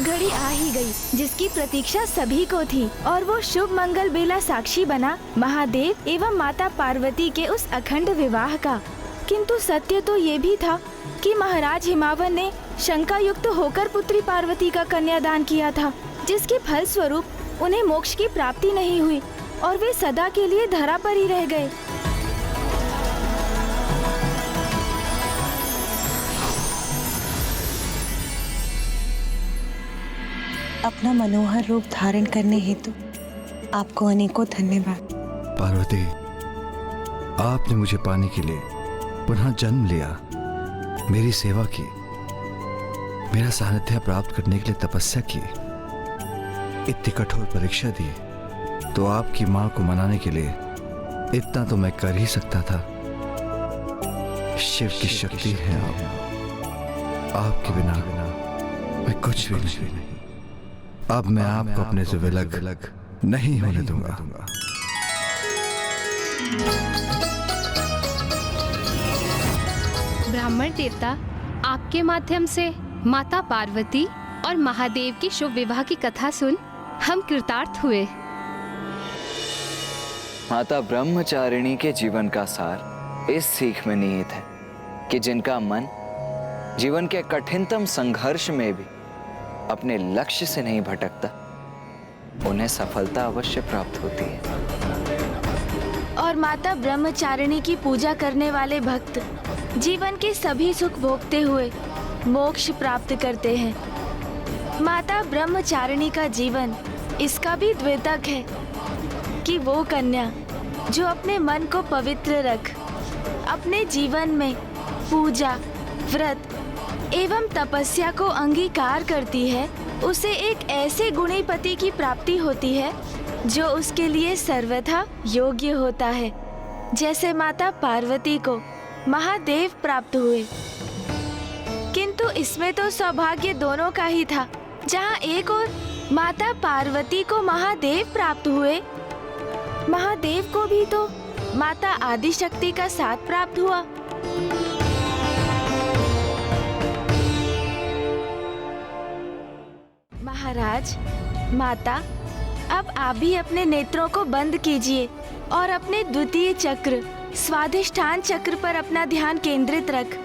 घड़ी आ ही गई जिसकी प्रतीक्षा सभी को थी और वो शुभ मंगल बेला साक्षी बना महादेव एवं माता पार्वती के उस अखंड विवाह का। किंतु सत्य तो ये भी था कि महाराज हिमावन ने शंका युक्त होकर पुत्री पार्वती का कन्यादान किया था, जिसके फल स्वरूप उन्हें मोक्ष की प्राप्ति नहीं हुई और वे सदा के लिए धरा पर ही रह गए। अपना मनोहर रूप धारण करने हेतु आपको अनेकों धन्यवाद। पार्वती, आपने मुझे पाने के लिए पुनः जन्म लिया, मेरी सेवा की, मेरा सानिध्य प्राप्त करने के लिए तपस्या की, इतनी कठोर परीक्षा दी, तो आपकी मां को मनाने के लिए इतना तो मैं कर ही सकता था। शिव की शक्ति है आप, आपके बिना मैं कुछ भी नहीं। अब मैं आपको अपने से विलग नहीं होने दूंगा। ब्राह्मण देवता, आपके माध्यम से माता पार्वती और महादेव की शुभ विवाह की कथा सुन हम कृतार्थ हुए। माता ब्रह्मचारिणी के जीवन का सार इस सीख में निहित है कि जिनका मन जीवन के कठिनतम संघर्ष में भी अपने लक्ष्य से नहीं भटकता, उन्हें सफलता अवश्य प्राप्त होती है। और माता ब्रह्मचारिणी की पूजा करने वाले भक्त जीवन के सभी सुख भोगते हुए मोक्ष प्राप्त करते हैं। माता ब्रह्मचारिणी का जीवन इसका भी द्योतक है कि वो कन्या जो अपने मन को पवित्र रख अपने जीवन में पूजा, व्रत एवं तपस्या को अंगीकार करती है, उसे एक ऐसे गुणी पति की प्राप्ति होती है जो उसके लिए सर्वथा योग्य होता है, जैसे माता पार्वती को महादेव प्राप्त हुए। किंतु इसमें तो सौभाग्य दोनों का ही था। जहाँ एक और माता पार्वती को महादेव प्राप्त हुए, महादेव को भी तो माता आदिशक्ति का साथ प्राप्त हुआ। महाराज, माता, अब आप भी अपने नेत्रों को बंद कीजिए और अपने द्वितीय चक्र स्वाधिष्ठान चक्र पर अपना ध्यान केंद्रित रख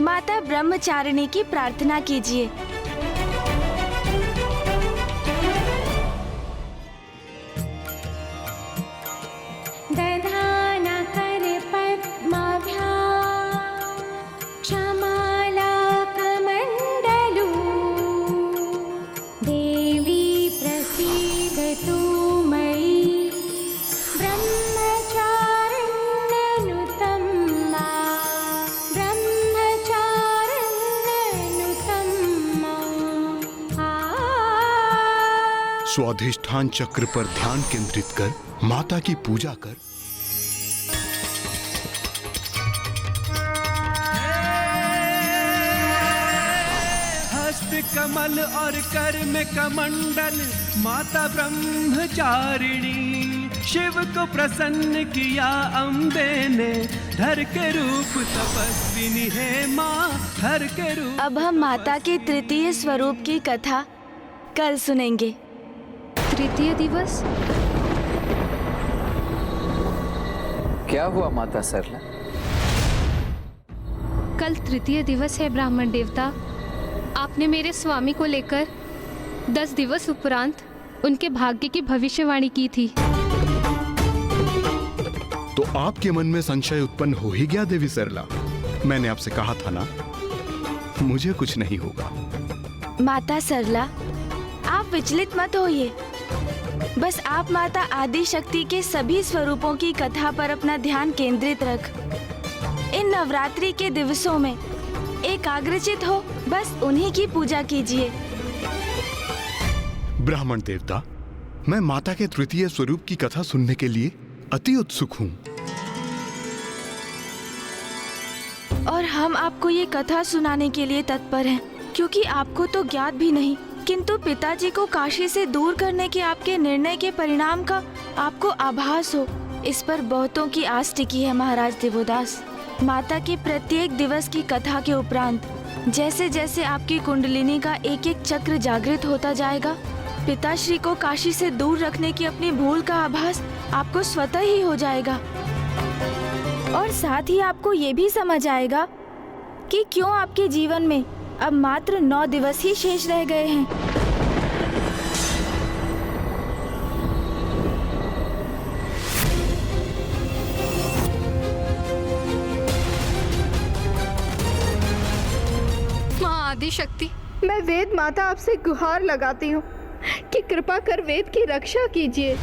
माता ब्रह्मचारिणी की प्रार्थना कीजिए। स्वाधिष्ठान चक्र पर ध्यान केंद्रित कर माता की पूजा कर। हस्त कमल और कर में कमंडल माता ब्रह्मचारिणी, शिव को प्रसन्न किया अम्बे ने, धर के रूप तपस्विनी है माँ, धर के रूप। अब हम माता के तृतीय स्वरूप की कथा कल सुनेंगे। तृतीय दिवस? क्या हुआ माता सरला? कल तृतीय दिवस है ब्राह्मण देवता। आपने मेरे स्वामी को लेकर 10 दिवस उपरांत उनके भाग्य की भविष्यवाणी की थी। तो आपके मन में संशय उत्पन्न हो ही गया देवी सरला। मैंने आपसे कहा था ना, मुझे कुछ नहीं होगा। माता सरला, आप विचलित मत होइए। बस आप माता आदि शक्ति के सभी स्वरूपों की कथा पर अपना ध्यान केंद्रित रख। इन नवरात्रि के दिवसों में एकाग्रचित हो बस उन्हीं की पूजा कीजिए। ब्राह्मण देवता, मैं माता के तृतीय स्वरूप की कथा सुनने के लिए अति उत्सुक हूँ। और हम आपको ये कथा सुनाने के लिए तत्पर हैं, क्योंकि आपको तो ज्ञात भी नहीं, किंतु पिताजी को काशी से दूर करने के आपके निर्णय के परिणाम का आपको आभास हो, इस पर बहुतों की आस टिकी है। महाराज देवोदास, माता के प्रत्येक दिवस की कथा के उपरांत जैसे जैसे आपकी कुंडलिनी का एक एक चक्र जागृत होता जाएगा, पिताश्री को काशी से दूर रखने की अपनी भूल का आभास आपको स्वतः ही हो जाएगा। और साथ ही आपको ये भी समझ आएगा कि क्यों आपके जीवन में अब मात्र 9 दिवस ही शेष रह गए हैं। माँ आदि शक्ति, मैं वेद माता आपसे गुहार लगाती हूँ कि कृपा कर वेद की रक्षा कीजिए।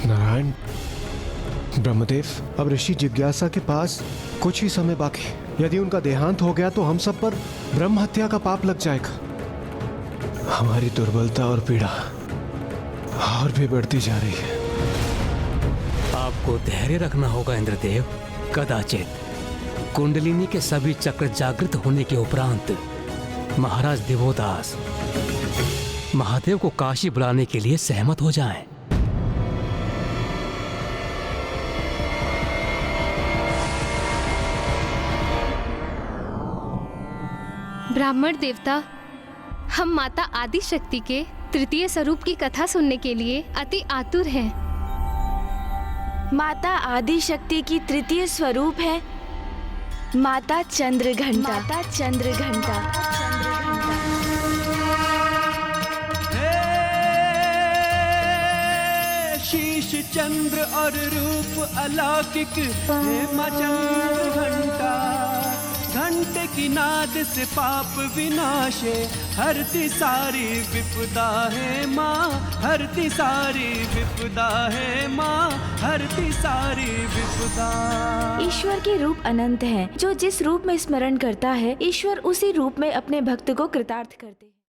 नारायण, ब्रह्मदेव, अब ऋषि जिज्ञासा के पास कुछ ही समय बाकी। यदि उनका देहांत हो गया तो हम सब पर ब्रह्म हत्या का पाप लग जाएगा। हमारी दुर्बलता और पीड़ा और भी बढ़ती जा रही है। आपको धैर्य रखना होगा इंद्रदेव। कदाचित कुंडलिनी के सभी चक्र जागृत होने के उपरांत महाराज दिवोदास महादेव को काशी बुलाने के लिए सहमत हो जाएं। ब्राह्मण देवता, हम माता आदि शक्ति के तृतीय स्वरूप की कथा सुनने के लिए अति आतुर हैं। माता आदि शक्ति की तृतीय स्वरूप है माता चंद्रघंटा। माता चंद्रघंटा। शीश चंद्र और रूप अलौकिक हे माँ चंद्रघंटा। घंटे की नाद से पाप विनाशे, हरती सारी विपदा है माँ, हरती सारी विपदा है माँ, हरती सारी विपदा। ईश्वर के रूप अनंत हैं। जो जिस रूप में स्मरण करता है, ईश्वर उसी रूप में अपने भक्त को कृतार्थ करते हैं।